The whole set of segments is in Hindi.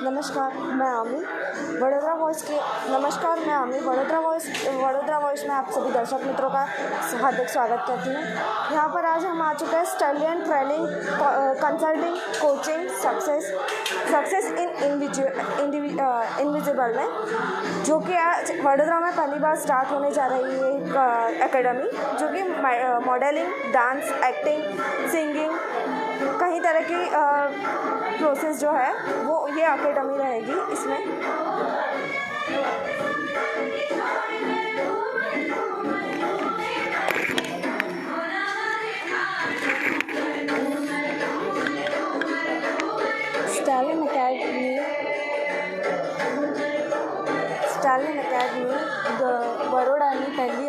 नमस्कार, मैं आमी वडोदरा वॉइस में आप सभी दर्शक मित्रों का हार्दिक स्वागत करती हूँ। यहाँ पर आज हम आ चुके हैं stallion training consulting coaching success invisible में, जो कि आज वडोदरा में पहली बार स्टार्ट होने जा रही है एक एकेडमी, जो कि मॉडलिंग, डांस, एक्टिंग, सिंगिंग, कई तरह की प्रोसेस जो है वो ये एकेडमी रहेगी इसमें। સ્ટાલિન એકેડમી બરોડાની પહેલી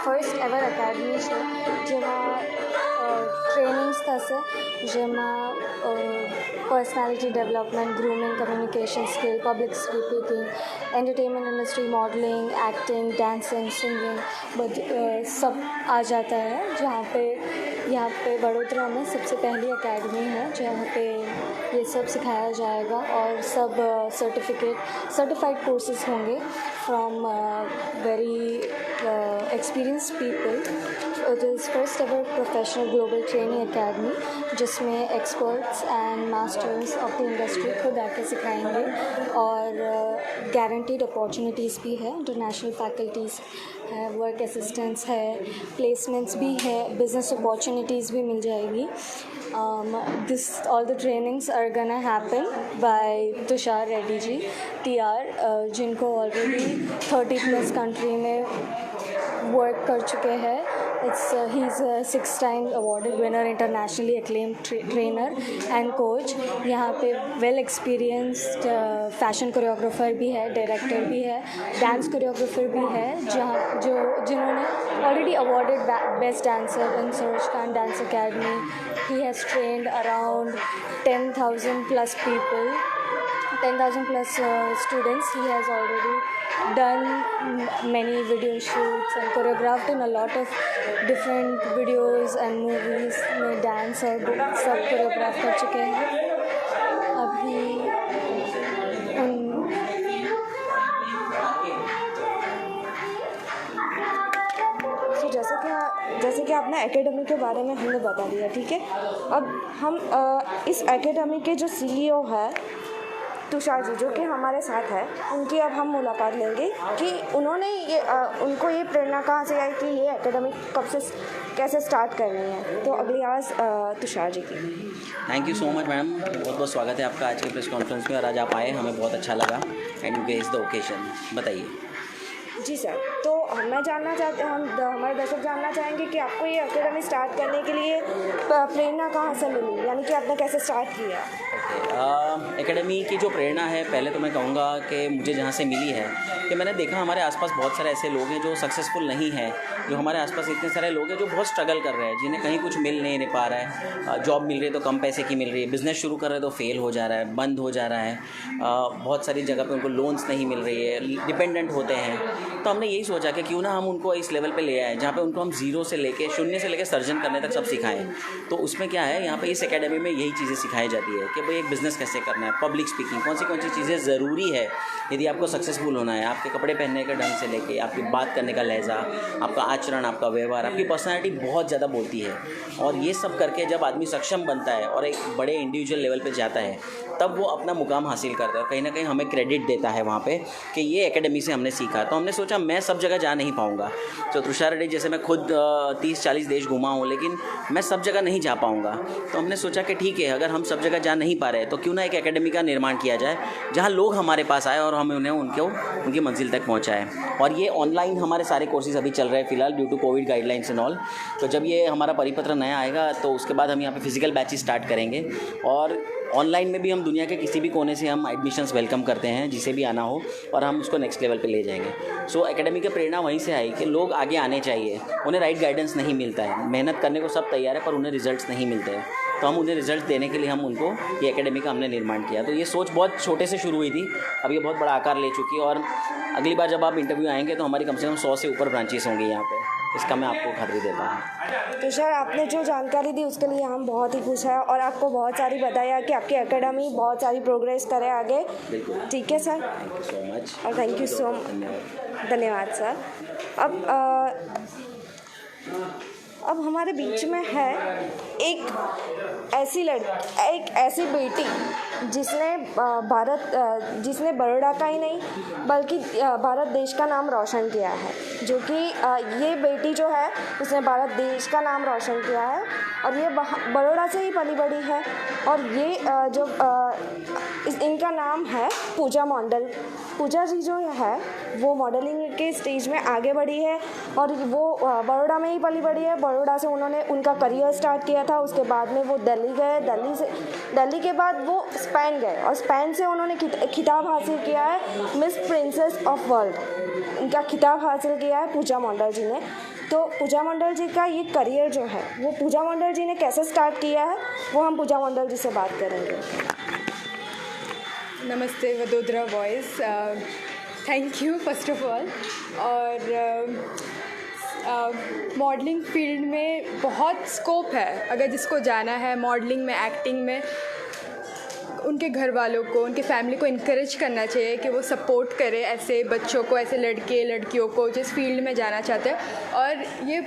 ફર્સ્ટ એવર એકેડમી છે, જેમાં ટ્રેનિંગ્સ થશે, જેમાં personality development, grooming, communication skill, public speaking, entertainment industry, modelling, acting, dancing, singing सब आ जाता है। यहाँ पे वडोदरा में सबसे पहली एकेडमी है जहाँ पे ये सब सिखाया जाएगा और सब सर्टिफाइड कोर्सेज होंगे from very experienced people. It is first ever professional global training academy, जिसमें experts and masters of the industry खुद आकर सिखाएंगे और गारंटीड अपॉर्चुनिटीज़ भी है। इंटरनेशनल फैकल्टीज़ है, वर्क असिस्टेंट्स है, प्लेसमेंट्स भी है, बिजनेस अपॉर्चुनिटीज़ भी मिल जाएगी। All the trainings are gonna happen by Tushar Reddy ji, TR, जिनको ऑलरेडी 30+ कंट्री में वर्क कर चुके हैं। He is a 6-time awarded winner, internationally acclaimed trainer and coach। यहाँ पे वेल एक्सपीरियंस्ड फैशन कोरियोग्राफर भी है, डायरेक्टर भी है, डांस कोरियोग्राफर भी है, जिन्होंने already awarded best dancer in search Khan dance academy. He has trained around 10,000+ people, 10,000+ students। He has already done many video shoots and choreographed in a lot of different videos and movies में डांस और सब कोरियोग्राफ कर चुके हैं। अभी जैसे कि आपने एकेडमी के बारे में हमने बता दिया, ठीक है। अब हम इस एकेडमी के जो CEO है तुषार जी, जो कि हमारे साथ है, उनकी अब हम मुलाकात लेंगे कि उनको ये प्रेरणा कहाँ से आई कि ये एकेडमी कब से कैसे स्टार्ट करनी है। तो अगली आवाज़ तुषार जी की। Thank you so much madam, बहुत बहुत स्वागत है आपका आज के प्रेस कॉन्फ्रेंस में, और आज आप आए, हमें बहुत अच्छा लगा and you guess the occasion. बताइए। जी सर, तो हमारे दर्शक जानना चाहेंगे कि आपको ये एकेडमी स्टार्ट करने के लिए प्रेरणा कहाँ से मिली, यानी कि आपने कैसे स्टार्ट किया। एकेडमी की जो प्रेरणा है, पहले तो मैं कहूँगा कि मुझे जहाँ से मिली है कि मैंने देखा हमारे आसपास बहुत सारे ऐसे लोग हैं जो सक्सेसफुल नहीं हैं, जो हमारे आसपास इतने सारे लोग हैं जो बहुत स्ट्रगल कर रहे हैं, जिन्हें कहीं कुछ मिल नहीं पा रहा है। जॉब मिल रही है तो कम पैसे की मिल रही है, बिज़नेस शुरू कर रहे हैं तो फेल हो जा रहा है, बंद हो जा रहा है, बहुत सारी जगह पे उनको लोन्स नहीं मिल रही है, डिपेंडेंट होते हैं। तो हमने यही सोचा कि क्यों ना हम उनको इस लेवल पे ले आए जहाँ पे उनको हम शून्य से लेके सर्जन करने तक सब सिखाएं। तो उसमें क्या है, यहाँ पे इस एकेडमी में यही चीज़ें सिखाई जाती है कि भाई एक बिज़नेस कैसे करना है, पब्लिक स्पीकिंग, कौन सी चीज़ें ज़रूरी है यदि आपको सक्सेसफुल होना है, आपके कपड़े पहनने के ढंग से लेके आपकी बात करने का लहजा, आपका आचरण, आपका व्यवहार, आपकी पर्सनैलिटी बहुत ज़्यादा बोलती है। और ये सब करके जब आदमी सक्षम बनता है और एक बड़े इंडिविजुअल लेवल पे जाता है, तब वो अपना मुकाम हासिल करता है और कहीं ना कहीं हमें क्रेडिट देता है वहाँ पे कि ये एकेडमी से हमने सीखा। तो हमने सोचा मैं सब जगह जा नहीं पाऊँगा, तो तुषार रेड्डी जैसे मैं खुद 30-40 देश घुमा हूँ, लेकिन मैं सब जगह नहीं जा पाऊँगा। तो हमने सोचा कि ठीक है, अगर हम सब जगह जा नहीं पा रहे तो क्यों ना एक एकेडमी का निर्माण किया जाए जहाँ लोग हमारे पास आए और हमें उनकी मंजिल तक पहुँचाएँ। और ये ऑनलाइन हमारे सारे कोर्सेज अभी चल रहे हैं फ़िलहाल due to Covid guidelines and all. तो जब ये हमारा परिपत्र नया आएगा तो उसके बाद हम यहाँ पे फिजिकल बैचेस स्टार्ट करेंगे, और ऑनलाइन में भी हम दुनिया के किसी भी कोने से हम एडमिशन्स वेलकम करते हैं, जिसे भी आना हो, और हम उसको नेक्स्ट लेवल पे ले जाएंगे। सो एकेडमी की प्रेरणा वहीं से आई कि लोग आगे आने चाहिए, उन्हें राइट गाइडेंस नहीं मिलता है, मेहनत करने को सब तैयार है पर उन्हें रिजल्ट्स नहीं मिलते हैं। तो हम उन्हें रिजल्ट देने के लिए हम उनको ये एकेडमी का हमने निर्माण किया। तो ये सोच बहुत छोटे से शुरू हुई थी, अब ये बहुत बड़ा आकार ले चुकी है, और अगली बार जब आप इंटरव्यू आएंगे तो हमारी कम से कम 100 से ऊपर ब्रांचेस होंगी यहाँ पे, इसका मैं आपको खातरी देता हूँ। तो सर आपने जो जानकारी दी उसके लिए हम बहुत ही खुश हैं और आपको बहुत सारी बताया कि आपकी एकेडमी बहुत सारी प्रोग्रेस करे आगे। ठीक है sir, thank you so much और थैंक यू सो मच, धन्यवाद सर। अब हमारे बीच में है एक ऐसी बेटी जिसने बड़ौदा का ही नहीं बल्कि भारत देश का नाम रोशन किया है, जो कि ये बेटी जो है उसने भारत देश का नाम रोशन किया है और ये बड़ौदा से ही पली बड़ी है। और ये इनका नाम है पूजा मंडल। पूजा जी जो है वो मॉडलिंग के स्टेज में आगे बढ़ी है और वो बड़ौदा में ही पली बड़ी है। बड़ौदा से उन्होंने उनका करियर स्टार्ट किया था, उसके बाद में वो दिल्ली गए, दिल्ली के बाद वो स्पेन गए और स्पेन से उन्होंने खिताब हासिल किया है मिस प्रिंसेस ऑफ वर्ल्ड। इनका खिताब हासिल किया है पूजा मंडल जी ने। तो पूजा मंडल जी का ये करियर जो है वो पूजा मंडल जी ने कैसे स्टार्ट किया है वो हम पूजा मंडल जी से बात करेंगे। नमस्ते Vadodara boys, thank you first of all. और मॉडलिंग फील्ड में बहुत स्कोप है, अगर जिसको जाना है मॉडलिंग में, एक्टिंग में, उनके घर वालों को, उनके फैमिली को इनकरेज करना चाहिए कि वो सपोर्ट करे ऐसे बच्चों को, ऐसे लड़के लड़कियों को जिस फील्ड में जाना चाहते हैं। और ये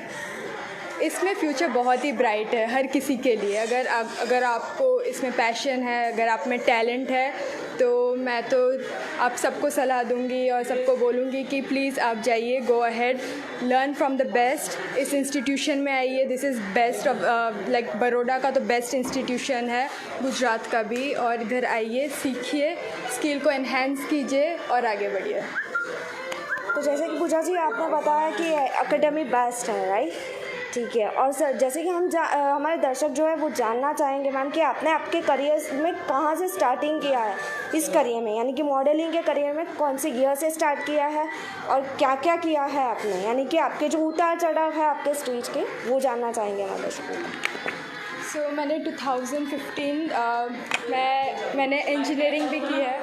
इसमें फ्यूचर बहुत ही ब्राइट है हर किसी के लिए। अगर आपको इसमें पैशन है, अगर आप में टैलेंट है, तो मैं तो आप सबको सलाह दूंगी और सबको बोलूँगी कि प्लीज़ आप जाइए, go ahead, learn from the best. इस इंस्टीट्यूशन में आइए, this is best of like Baroda का तो बेस्ट इंस्टीट्यूशन है, गुजरात का भी। और इधर आइए, सीखिए, स्किल को एनहेंस कीजिए और आगे बढ़िए। तो जैसे कि पूजा जी आपने बताया कि एकेडमी बेस्ट है, राइट? ठीक है। और सर जैसे कि हमारे दर्शक जो है वो जानना चाहेंगे मैम कि आपने आपके करियर में कहाँ से स्टार्टिंग किया है इस करियर में, यानी कि मॉडलिंग के करियर में कौन से ईयर से स्टार्ट किया है और क्या क्या किया है आपने, यानी कि आपके जो उतार चढ़ाव है आपके स्टेज के वो जानना चाहेंगे हमारे दर्शकों। मैंने 2015 मैंने इंजीनियरिंग भी की है,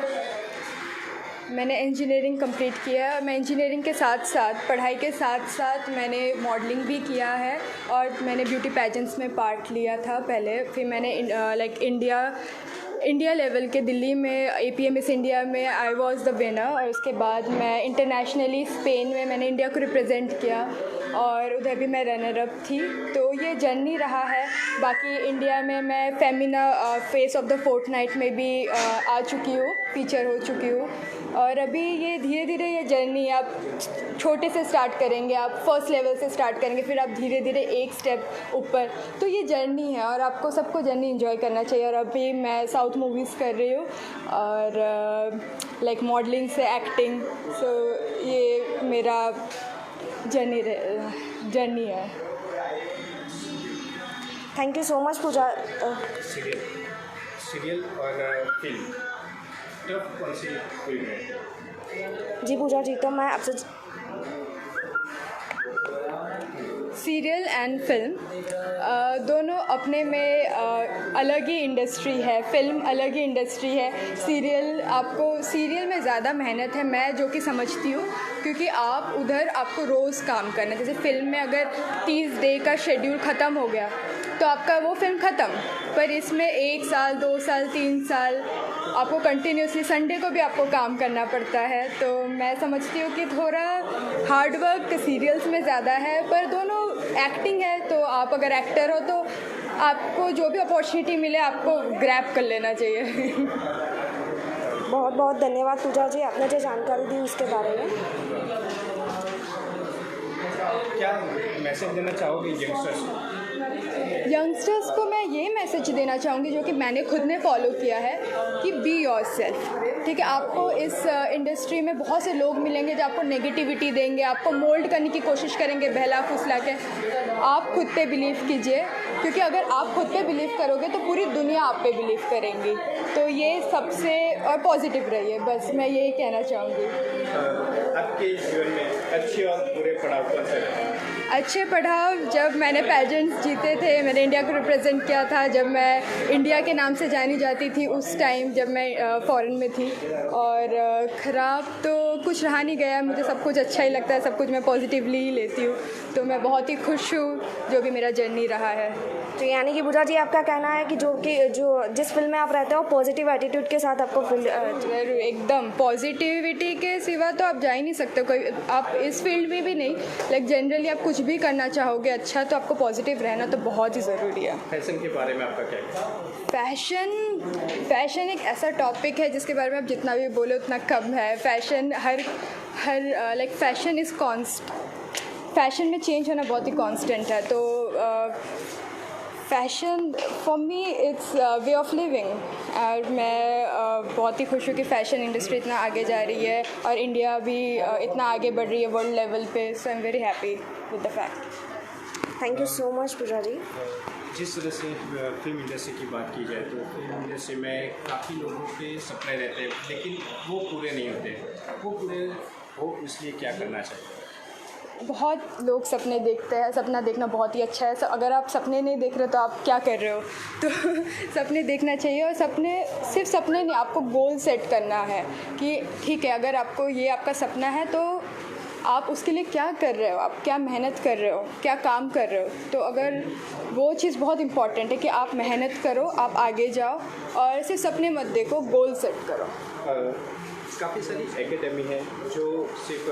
मैंने इंजीनियरिंग कंप्लीट किया है। मैं इंजीनियरिंग के साथ साथ, पढ़ाई के साथ साथ मैंने मॉडलिंग भी किया है और मैंने ब्यूटी पैजेंट्स में पार्ट लिया था पहले। फिर मैंने लाइक इंडिया लेवल के दिल्ली में APM मिस इंडिया में आई वाज द विनर। और उसके बाद मैं इंटरनेशनली स्पेन में मैंने इंडिया को रिप्रेजेंट किया और उधर भी मैं रनर अप थी। तो ये जर्नी रहा है। बाकी इंडिया में मैं Femina face of the fortnight में भी आ चुकी हूँ, फीचर हो चुकी हूँ। और अभी ये धीरे धीरे ये जर्नी आप छोटे से स्टार्ट करेंगे, आप फर्स्ट लेवल से स्टार्ट करेंगे, फिर आप धीरे धीरे एक स्टेप ऊपर। तो ये जर्नी है और आपको सबको जर्नी एंजॉय करना चाहिए। और अभी मैं साउथ मूवीज़ कर रही हूँ और लाइक मॉडलिंग से एक्टिंग, सो ये मेरा जर्नी है। Thank you so much Pooja. Serial और फिल्म, टफ कौन सी फिल्म है? जी पूजा जी, तो मैं आपसे सीरियल एंड फिल्म दोनों अपने में अलग ही इंडस्ट्री है, फिल्म अलग ही इंडस्ट्री है। सीरियल में ज़्यादा मेहनत है, मैं जो कि समझती हूँ, क्योंकि आप उधर आपको रोज़ काम करना है। जैसे फिल्म में अगर 30 डे का शेड्यूल ख़त्म हो गया तो आपका वो फिल्म ख़त्म, पर इसमें 1 साल 2 साल 3 साल आपको कंटिन्यूसली संडे को भी आपको काम करना पड़ता है। तो मैं समझती हूँ कि थोड़ा हार्ड वर्क सीरियल्स में ज़्यादा है, पर दोनों एक्टिंग है। तो आप अगर एक्टर हो तो आपको जो भी अपॉर्चुनिटी मिले आपको ग्रैब कर लेना चाहिए। बहुत बहुत धन्यवाद पूजा जी, आपने जो जानकारी दी उसके बारे में। क्या मैसेज देना चाहोगे यंगस्टर्स को? यंगस्टर्स को मैं ये मैसेज देना चाहूँगी जो कि मैंने खुद ने फॉलो किया है कि बी योरसेल्फ। ठीक है, आपको इस इंडस्ट्री में बहुत से लोग मिलेंगे जो आपको नेगेटिविटी देंगे, आपको मोल्ड करने की कोशिश करेंगे बहला फुसला के। आप खुद पे बिलीव कीजिए, क्योंकि अगर आप खुद पे बिलीव करोगे तो पूरी दुनिया आप पे बिलीव करेंगी। तो ये सबसे और पॉजिटिव रहिए, बस मैं यही कहना चाहूँगी। आपके जीवन में अच्छे और बुरे पड़ाव कौन से रहे? अच्छे पढ़ा जब मैंने पेजेंट्स जीते थे, मैंने इंडिया को रिप्रेजेंट किया था, जब मैं इंडिया के नाम से जानी जाती थी उस टाइम जब मैं फ़ॉरेन में थी। और ख़राब तो कुछ रहा नहीं गया, मुझे सब कुछ अच्छा ही लगता है, सब कुछ मैं पॉजिटिवली ही लेती हूँ, तो मैं बहुत ही खुश हूँ जो भी मेरा जर्नी रहा है। तो यानी कि पूजा जी आपका कहना है कि जो जिस फील्ड में आप रहते हो पॉजिटिव एटीट्यूड के साथ आपको फील्ड ज़रूर, एकदम पॉजिटिविटी के सिवा तो आप जा ही नहीं सकते कोई, आप इस फील्ड में भी नहीं, लाइक जनरली आप कुछ भी करना चाहोगे अच्छा तो आपको पॉजिटिव रहना तो बहुत ही ज़रूरी है। फैशन के बारे में आपका क्या है? फैशन एक ऐसा टॉपिक है जिसके बारे में आप जितना भी बोलो उतना कम है। Fashion her like fashion is fashion में चेंज होना बहुत ही कांस्टेंट है, तो fashion for me it's way of living. और मैं बहुत ही खुश हूँ कि फ़ैशन इंडस्ट्री इतना आगे जा रही है और इंडिया भी इतना आगे बढ़ रही है वर्ल्ड लेवल पे, so I am very happy with the fact. Thank you so much Pooja ji. जिस तरह से फिल्म इंडस्ट्री की बात की जाए तो फिल्म इंडस्ट्री में काफ़ी लोगों के सपने रहते हैं लेकिन वो पूरे नहीं होते, वो पूरे हो इसलिए क्या करना चाहिए? बहुत लोग सपने देखते हैं, सपना देखना बहुत ही अच्छा है। अगर आप सपने नहीं देख रहे तो आप क्या कर रहे हो? तो सपने देखना चाहिए, और सिर्फ सपने नहीं, आपको गोल सेट करना है कि ठीक है अगर आपको ये आपका सपना है तो आप उसके लिए क्या कर रहे हो, आप क्या मेहनत कर रहे हो, क्या काम कर रहे हो। तो अगर वो चीज़ बहुत इम्पॉर्टेंट है कि आप मेहनत करो, आप आगे जाओ और सिर्फ सपने मत देखो, गोल सेट करो। काफ़ी सारी एकेडमी है जो सिर्फ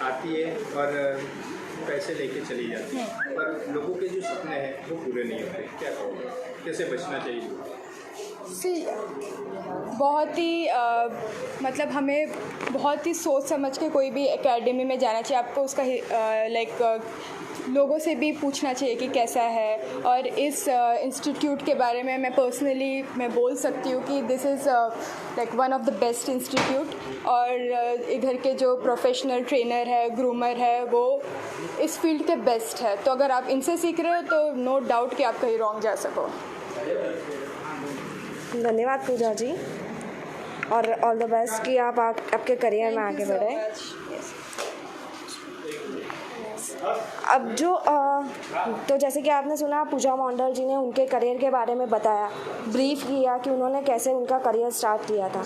आती है और पैसे लेके चली जाती है, पर लोगों के जो सपने हैं वो पूरे नहीं होते, क्या कहोगे? कैसे बचना चाहिए? बहुत ही मतलब हमें बहुत ही सोच समझ के कोई भी एकेडमी में जाना चाहिए। आपको उसका लाइक लोगों से भी पूछना चाहिए कि कैसा है। और इस इंस्टीट्यूट के बारे में मैं पर्सनली बोल सकती हूँ कि this is like one of the best institute. और इधर के जो प्रोफेशनल ट्रेनर है, ग्रूमर है, वो इस फील्ड के बेस्ट है। तो अगर आप इनसे सीख रहे हो तो नो डाउट कि आप कहीं रॉन्ग जा सको। धन्यवाद पूजा जी, और ऑल द बेस्ट कि आप आपके करियर में आगे बढ़े। अब तो जैसे कि आपने सुना पूजा मोंडल जी ने उनके करियर के बारे में बताया, ब्रीफ किया कि उन्होंने कैसे उनका करियर स्टार्ट किया था।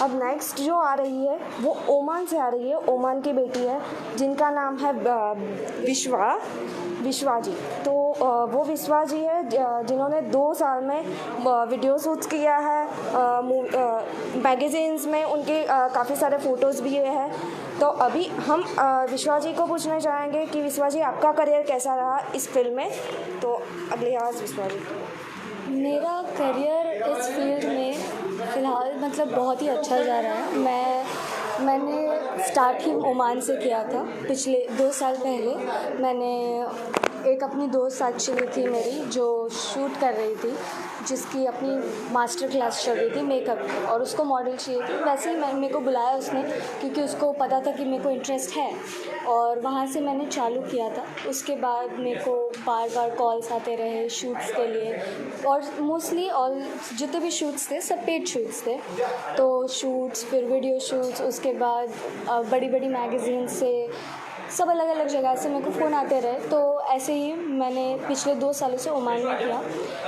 अब नेक्स्ट जो आ रही है वो ओमान से आ रही है, ओमान की बेटी है जिनका नाम है विश्वा जी। तो वो विश्वा जी है जिन्होंने 2 साल में वीडियो शूट्स किया है, मैगज़ीन्स में उनके काफ़ी सारे फ़ोटोज़ भी हैं। तो अभी हम विश्वा जी को पूछना चाहेंगे कि विश्वा जी आपका करियर कैसा रहा इस फिल्म में। तो अगली आवाज़ विश्वा जी। मेरा करियर इस फील्ड में फ़िलहाल मतलब बहुत ही अच्छा जा रहा है। मैंने स्टार्ट ही ओमान से किया था। पिछले 2 साल पहले मैंने एक अपनी दोस्त साथ चली थी मेरी, जो शूट कर रही थी, जिसकी अपनी मास्टर क्लास चल रही थी मेकअप की, और उसको मॉडल चाहिए थी। वैसे ही मेरे को बुलाया उसने, क्योंकि उसको पता था कि मेरे को इंटरेस्ट है, और वहाँ से मैंने चालू किया था। उसके बाद मेरे को बार बार कॉल्स आते रहे शूट्स के लिए, और मोस्टली ऑल जितने भी शूट्स थे सब पेड शूट्स थे। तो शूट्स, फिर वीडियो शूट्स, उसके बाद बड़ी बड़ी मैगज़ीन से, सब अलग अलग जगह से मेरे को फ़ोन आते रहे। तो ऐसे ही मैंने पिछले 2 सालों से ओमान में किया।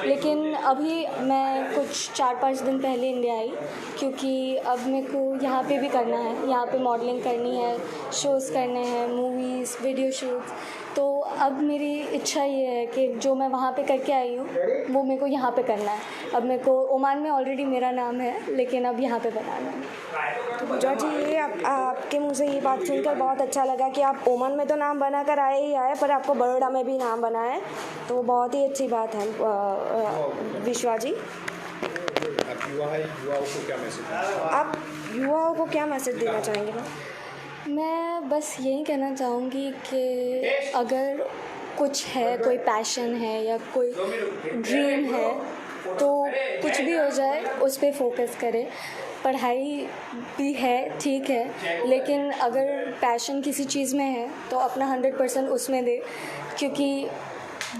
लेकिन अभी मैं कुछ 4-5 दिन पहले इंडिया आई, क्योंकि अब मेरे को यहाँ पे भी करना है, यहाँ पे मॉडलिंग करनी है, शोज़ करने हैं, मूवीज़, वीडियो शूट्स। तो अब मेरी इच्छा ये है कि जो मैं वहाँ पे करके आई हूँ वो मेरे को यहाँ पे करना है। अब मेरे को ओमान में ऑलरेडी मेरा नाम है, लेकिन अब यहाँ पे बनाना है। तो पूजा जी, ये आपके मुँह से ये बात सुनकर बहुत अच्छा लगा कि आप ओमान में तो नाम बना कर आए ही आए, पर आपको बड़ौदा में भी नाम बना है, तो बहुत ही अच्छी बात है। विश्वा जी, आप युवाओं को क्या मैसेज देना चाहेंगे? मैं बस यही कहना चाहूँगी कि अगर कुछ है, कोई पैशन है या कोई ड्रीम है, तो कुछ भी हो जाए उस पे फोकस करें। पढ़ाई भी है, ठीक है, लेकिन अगर पैशन किसी चीज़ में है तो अपना 100% उसमें दे, क्योंकि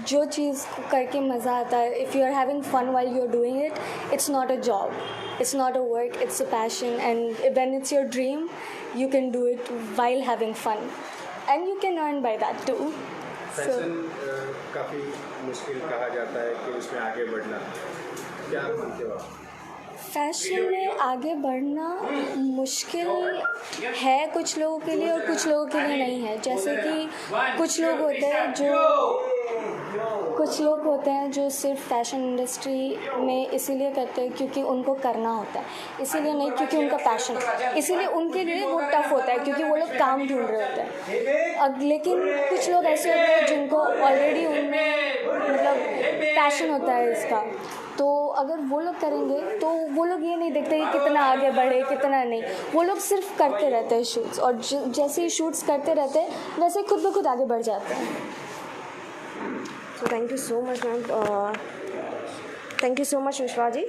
जो चीज़ करके मज़ा आता है, if you are having fun while you are doing it, it's not a job, it's not a work, it's a passion, and when it's your dream you can do it while having fun, and you can earn by that too. Fashion काफ़ी मुश्किल कहा जाता है कि उसमें आगे बढ़ना, क्या मानते हो आप? फैशन में आगे बढ़ना मुश्किल है कुछ लोगों के लिए और कुछ लोगों के लिए नहीं है। जैसे कि कुछ लोग होते हैं जो सिर्फ फैशन इंडस्ट्री में इसीलिए करते हैं क्योंकि उनको करना होता है, इसीलिए नहीं क्योंकि उनका पैशन है। इसीलिए उनके लिए वो टफ़ होता है क्योंकि वो लोग काम ढूंढ रहे होते हैं। अब लेकिन कुछ लोग ऐसे होते हैं जिनको ऑलरेडी उनमें मतलब पैशन होता है इसका, तो अगर वो लोग करेंगे तो वो लोग ये नहीं देखते कि कितना आगे बढ़े कितना नहीं, वो लोग सिर्फ करते रहते हैं शूट्स, और जैसे ही शूट्स करते रहते हैं वैसे खुद ब खुद आगे बढ़ जाते हैं। So thank you so much ma'am, thank you so much विश्वा जी।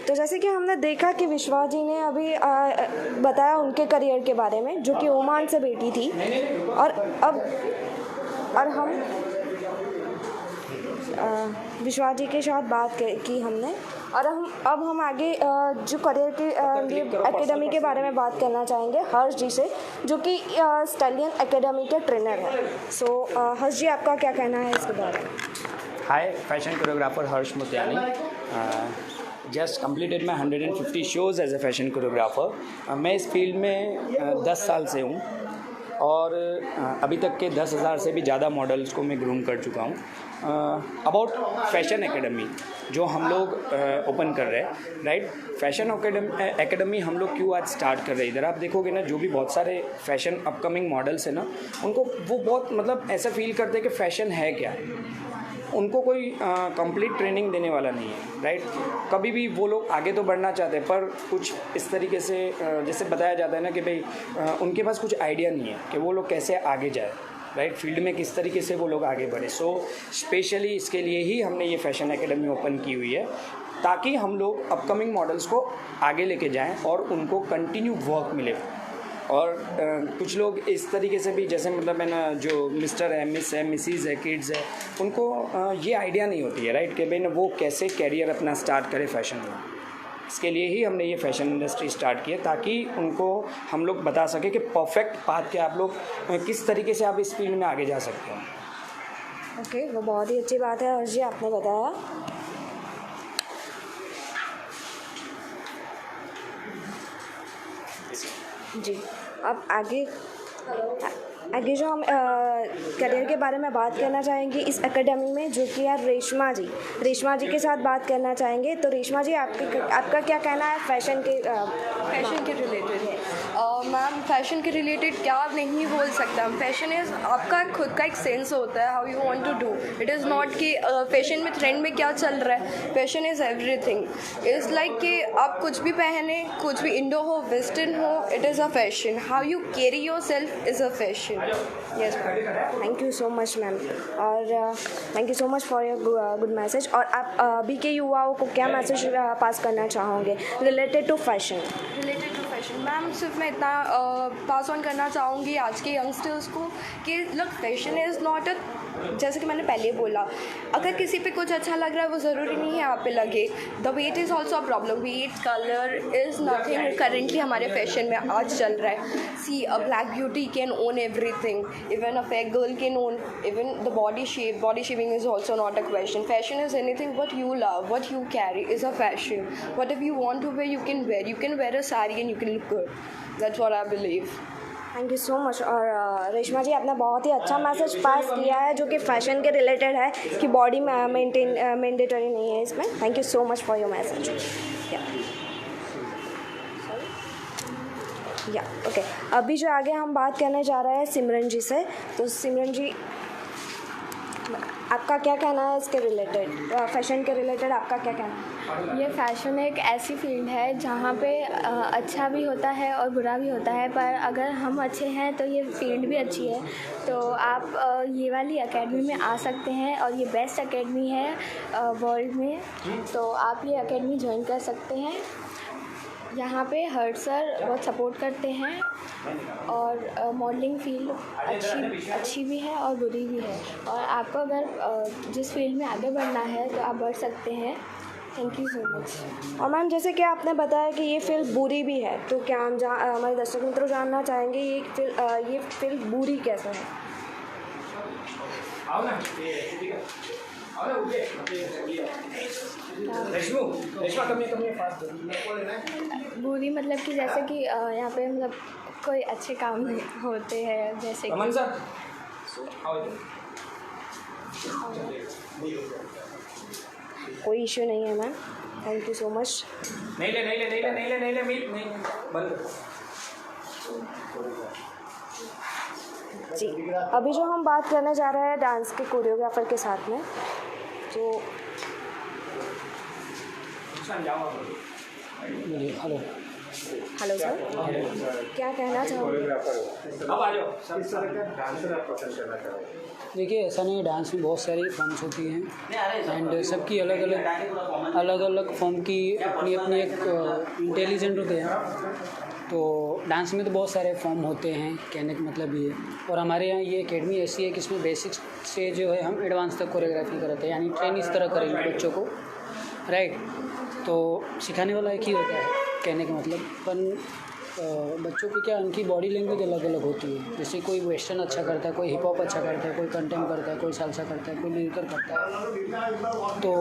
तो जैसे कि हमने देखा कि विश्वा जी ने अभी बताया उनके करियर के बारे में, जो कि ओमान से बेटी थी, और हम विश्वा जी के साथ बात की हमने, और अब हम आगे जो करियर के लिए एकेडमी के बारे में बात करना चाहेंगे हर्ष जी से, जो कि स्टालियन एकेडमी के ट्रेनर हैं। सो हर्ष जी, आपका क्या कहना है इसके बारे में? Hi, fashion choreographer Harsh Mutyani. Just completed my 150 shows as a fashion choreographer. मैं इस फील्ड में 10 साल से हूँ और अभी तक के 10,000 से भी ज़्यादा मॉडल्स को मैं ग्रूम कर चुका हूँ। अबाउट फैशन एकेडमी जो हम लोग ओपन कर रहे हैं, राइट। फैशन एकेडमी हम लोग क्यों आज स्टार्ट कर रहे हैं, इधर आप देखोगे ना, जो भी बहुत सारे फैशन अपकमिंग मॉडल्स हैं ना, उनको वो बहुत मतलब ऐसा फील करते हैं कि फ़ैशन है क्या, उनको कोई कंप्लीट ट्रेनिंग देने वाला नहीं है, राइट। कभी भी वो लोग आगे तो बढ़ना चाहते हैं पर कुछ इस तरीके से जैसे बताया जाता है ना कि भाई उनके पास कुछ आइडिया नहीं है कि वो लोग कैसे आगे जाए, राइट, फील्ड में किस तरीके से वो लोग आगे बढ़े। सो स्पेशली इसके लिए ही हमने ये फैशन एकेडमी ओपन की हुई है, ताकि हम लोग अपकमिंग मॉडल्स को आगे लेके जाएं और उनको कंटिन्यू वर्क मिले। और कुछ लोग इस तरीके से भी, जैसे मतलब है ना, जो मिस्टर है, मिस है, मिसीज़ है, किड्स है, उनको ये आइडिया नहीं होती है, राइट, कि भाई ना वो कैसे कैरियर अपना स्टार्ट करे फैशन में। इसके लिए ही हमने ये फैशन इंडस्ट्री स्टार्ट की है, ताकि उनको हम लोग बता सकें कि परफेक्ट पाथ के आप लोग किस तरीके से आप इस फील्ड में आगे जा सकते हो। ओके, वो बहुत ही अच्छी बात है हर्ष जी, आपने बताया। जी, अब आगे जो हम करियर के बारे में बात करना चाहेंगे इस एकेडमी में, जो कि है रेशमा जी के साथ बात करना चाहेंगे। तो रेशमा जी, आपका क्या कहना है फैशन के रिलेटेड? मैम, फैशन के रिलेटेड क्या नहीं बोल सकता। फैशन इज़ आपका खुद का एक सेंस होता है, how you want to do. It is not कि फैशन में ट्रेंड में क्या चल रहा है। Fashion is everything. Is like कि आप कुछ भी पहने, कुछ भी इंडो हो, वेस्टर्न हो, it is a fashion. How you carry yourself is a fashion. Yes, thank you so much ma'am, और thank you so much for your good message. और आप अभी के युवाओं को क्या मैसेज पास करना चाहोगे रिलेटेड टू फैशन? मैम, सिर्फ मैं इतना पास ऑन करना चाहूँगी आज के यंगस्टर्स को कि look, fashion is not a, जैसे कि मैंने पहले बोला, अगर किसी पे कुछ अच्छा लग रहा है वो ज़रूरी नहीं है आप पे लगे। The weight is also a problem. Weight, colour is nothing currently हमारे फैशन में आज चल रहा है। See, a black beauty can own everything, even a fair girl can own even the body shape. Body shaping is also not a question. Fashion is anything what you love, what you carry is a fashion. Whatever you want to wear, you can wear. You can wear a sari and you can look good. That's what I believe. Thank you so much. और रेशमा जी, आपने बहुत ही अच्छा मैसेज पास किया है, जो कि फ़ैशन के रिलेटेड है, कि बॉडी मैंडेटरी नहीं है इसमें। Thank you so much for your message. या ओके, अभी जो आगे हम बात करने जा रहे हैं सिमरन जी से। तो सिमरन जी, आपका क्या कहना है इसके रिलेटेड, फैशन के रिलेटेड आपका क्या कहना है? ये फ़ैशन एक ऐसी फील्ड है जहाँ पे अच्छा भी होता है और बुरा भी होता है, पर अगर हम अच्छे हैं तो ये फील्ड भी अच्छी है। तो आप ये वाली एकेडमी में आ सकते हैं, और ये बेस्ट एकेडमी है वर्ल्ड में, तो आप ये एकेडमी ज्वाइन कर सकते हैं। यहाँ पे हर्ष सर बहुत सपोर्ट करते हैं, और मॉडलिंग फील्ड अच्छी भी है और बुरी भी है, और आपको अगर जिस फील्ड में आगे बढ़ना है तो आप बढ़ सकते हैं। Thank you so much. और मैम, जैसे कि आपने बताया कि ये फील्ड बुरी भी है, तो क्या हम हमारे दर्शक मित्रों जानना चाहेंगे ये फील्ड बुरी कैसे है? आओ ना, ये ठीक है, आओ ना, उठे, रेशमा कम फास्ट बुरी मतलब कि जैसे कि यहाँ पे मतलब कोई अच्छे काम नहीं होते हैं, जैसे अमन कि सर, आओ इधर। कोई इश्यू नहीं है ma'am, thank you so much. नहीं ले मीट नहीं बंद कर। जी, अभी जो हम बात करने जा रहे हैं डांस के कोरियोग्राफर के साथ में, तो हेलो हेलो सर, क्या कहना चाहोगे? अब आ जाओ। किस तरह का डांसर आप पसंद करना चाहोगे? देखिए, ऐसा नहीं है, डांस में बहुत सारी फॉर्म्स होती हैं एंड सबकी अलग अलग फॉर्म की अपनी अपनी एक इंटेलिजेंट होते हैं। तो डांस में तो बहुत सारे फॉर्म होते हैं, कहने का मतलब ये। और हमारे यहाँ ये एकेडमी ऐसी है कि इसमें बेसिक्स से जो है हम एडवांस तक कोरियोग्राफी कराते हैं, यानी ट्रेन इस तरह करेंगे बच्चों को, राइट। तो सिखाने वाला एक ही होता है, कहने का मतलब। पर बच्चों की क्या, उनकी बॉडी लैंग्वेज अलग अलग होती है। जैसे कोई वेस्टर्न अच्छा करता है, कोई हिप हॉप अच्छा करता है, कोई कंटेम करता है, कोई सालसा करता है, कोई लिरिकल करता है। तो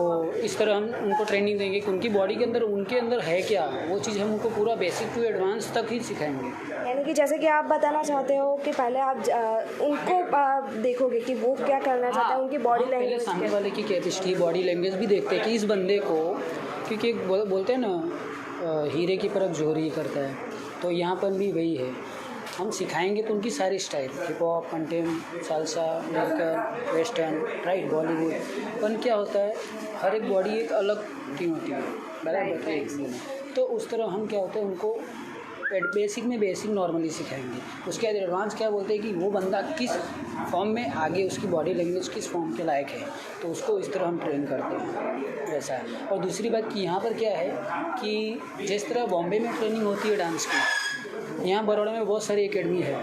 इस तरह हम उनको ट्रेनिंग देंगे कि उनकी बॉडी के अंदर उनके अंदर है क्या, वो चीज़ हम उनको पूरा बेसिक टू एडवांस तक ही सिखाएंगे। यानी कि जैसे कि आप बताना चाहते हो कि पहले आप उनको देखोगे कि वो क्या करना चाहते हैं, उनकी बॉडी पहले लैंग्वेज सामने वाले की कैपेसिटी, बॉडी लैंग्वेज भी देखते हैं कि इस बंदे को, क्योंकि बोलते हैं ना हीरे की परख जोहरी करता है, तो यहाँ पर भी वही है। हम सिखाएंगे तो उनकी सारी style, hip hop, contempt, salsa, lyrical, western, right, Bollywood. पर क्या होता है, हर एक बॉडी एक अलग टीम होती है, बराबर। तो उस तरह हम क्या होता है उनको बेसिक में बेसिक नॉर्मली सिखाएंगे। उसके बाद एडवांस क्या बोलते हैं कि वो बंदा किस फॉर्म में आगे, उसकी बॉडी लैंग्वेज किस फॉर्म के लायक है, तो उसको इस तरह हम ट्रेन करते हैं, वैसा है। और दूसरी बात कि यहाँ पर क्या है कि जिस तरह बॉम्बे में ट्रेनिंग होती है डांस की, यहाँ बड़ौदा में बहुत सारी एकेडमी है,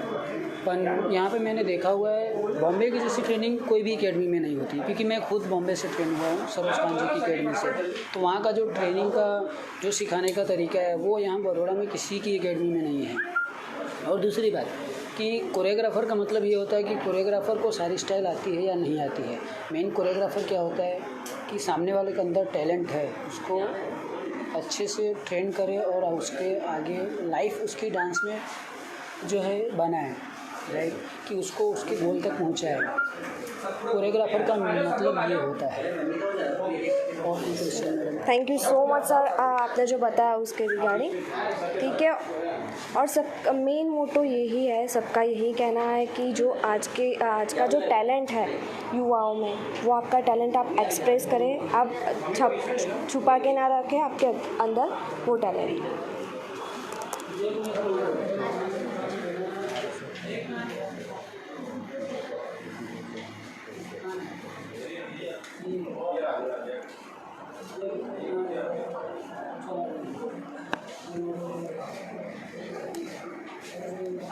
पर यहाँ पे मैंने देखा हुआ है बॉम्बे की जैसी ट्रेनिंग कोई भी एकेडमी में नहीं होती। क्योंकि मैं खुद बॉम्बे से ट्रेन हुआ हूँ, सरोज खान जी की एकेडमी से। तो वहाँ का जो ट्रेनिंग का जो सिखाने का तरीका है वो यहाँ बड़ौदा में किसी की एकेडमी में नहीं है। और दूसरी बात कि कोरियोग्राफर का मतलब ये होता है कि कोरियोग्राफर को सारी स्टाइल आती है या नहीं आती है। मेन कोरियोग्राफर क्या होता है कि सामने वाले के अंदर टैलेंट है, उसको अच्छे से ट्रेन करे और उसके आगे लाइफ उसकी डांस में जो है बनाए, राइट, कि उसको उसके गोल तक पहुंचाए। कोरियोग्राफर का मतलब ये होता है। और thank you so much sir, आपने जो बताया उसके रिगार्डिंग, ठीक है। और सब मेन मोटो यही है, सबका यही कहना है कि जो आज का जो टैलेंट है युवाओं में, वो आपका टैलेंट आप एक्सप्रेस करें, आप छुपा के ना रखें आपके अंदर वो टैलेंट।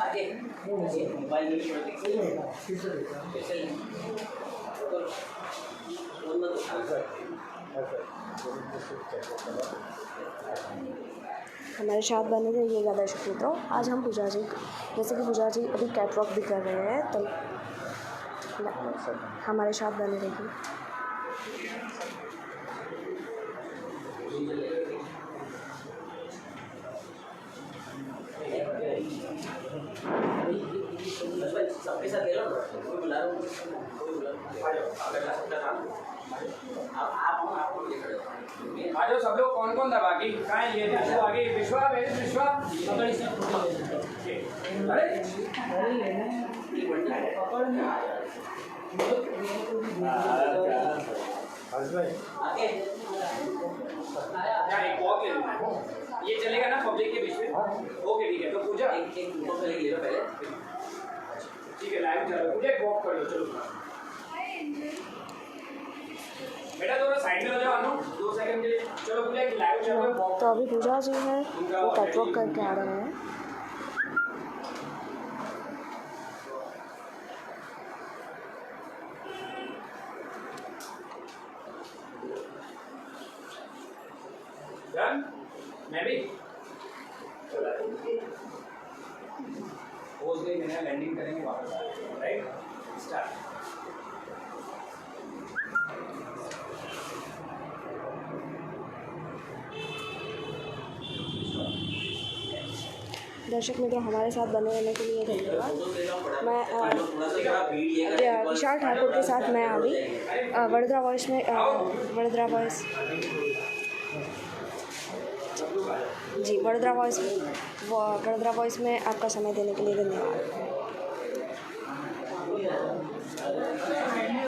आगे मोबाइल में हमारे साथ बने रहिएगा दर्शक मित्रों। आज हम पूजा जी, जैसे कि पूजा जी अभी कैटवॉक भी कर रहे हैं, तो हमारे साथ बने रहिए। सबके साथ ले लो, कोई बुला रहा हूँ, आ जाओ सब लोग। कौन कौन था बाकी? कहाँ है ये? विश्वा आगे, विश्वा एक वॉक ले लेना, ये चलेगा ना पब्लिक के बीच में? ओके ठीक है। तो पूजा एक पहले ले लो पहले, ठीक है, लाइव चलो। पूजा एक वॉक कर लो, चलो बेटा दोनों साइड में हो जाओ, अनु 2 सेकंड के लिए। चलो पूजा एक लाइव चलो, वॉक। तो अभी पूजा जी हैं वो कैटवॉक करके आ रहे हैं। डन? मैं भी पोज दे, मैंने लैंडिंग करेंगे, वापस आ जाएंगे, राइट। स्टार्ट। दर्शक मित्रों, हमारे साथ बने रहने के लिए धन्यवाद। मैं विशाल ठाकुर के साथ मैं अभी वडोदरा वॉइस में वडोदरा वॉइस में आपका समय देने के लिए धन्यवाद।